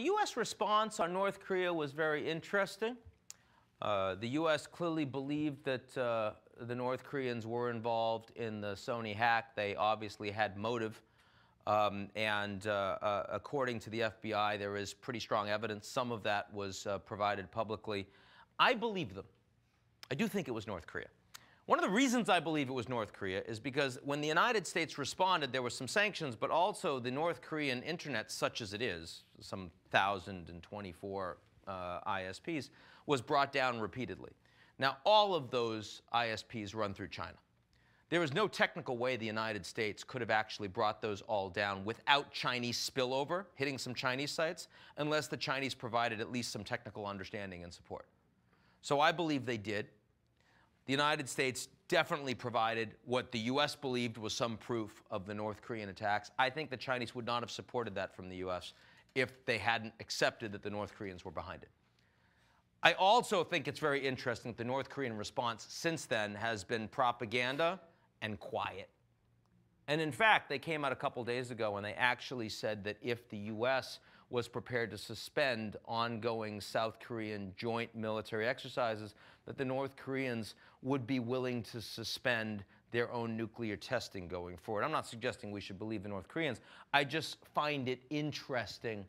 the U.S. response on North Korea was very interesting. The U.S. clearly believed that the North Koreans were involved in the Sony hack. They obviously had motive. According to the FBI, there is pretty strong evidence. Some of that was provided publicly. I believe them. I do think it was North Korea. One of the reasons I believe it was North Korea is because when the United States responded, there were some sanctions, but also the North Korean internet, such as it is, some 1,024 ISPs, was brought down repeatedly. Now, all of those ISPs run through China. There is no technical way the United States could have actually brought those all down without Chinese spillover hitting some Chinese sites, unless the Chinese provided at least some technical understanding and support. So I believe they did. The United States definitely provided what the U.S. believed was some proof of the North Korean attacks. I think the Chinese would not have supported that from the U.S. if they hadn't accepted that the North Koreans were behind it. I also think it's very interesting that the North Korean response since then has been propaganda and quiet. And in fact, they came out a couple days ago and they actually said that if the U.S. was prepared to suspend ongoing South Korean joint military exercises, that the North Koreans would be willing to suspend their own nuclear testing going forward. I'm not suggesting we should believe the North Koreans. I just find it interesting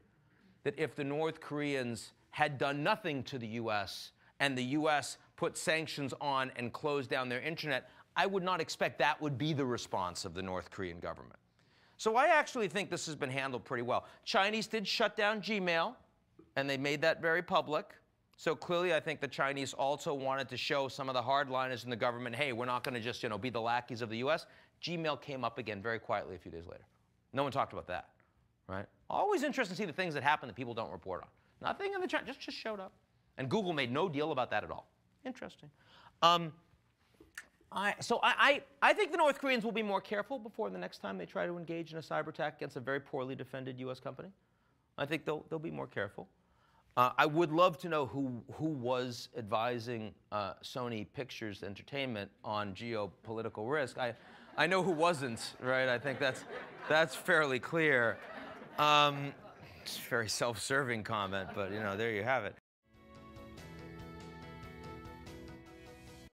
that if the North Koreans had done nothing to the U.S. and the U.S. put sanctions on and closed down their internet, I would not expect that would be the response of the North Korean government. So I actually think this has been handled pretty well. Chinese did shut down Gmail, and they made that very public. So clearly, I think the Chinese also wanted to show some of the hardliners in the government, hey, we're not going to just, be the lackeys of the U.S. Gmail came up again very quietly a few days later. No one talked about that, right? Always interesting to see the things that happen that people don't report on. Nothing in the chat, just showed up. And Google made no deal about that at all. Interesting. I think the North Koreans will be more careful before the next time they try to engage in a cyber attack against a very poorly defended U.S. company. I think they'll be more careful. I would love to know who was advising Sony Pictures Entertainment on geopolitical risk. I know who wasn't, right? I think that's fairly clear. It's a very self-serving comment, but there you have it.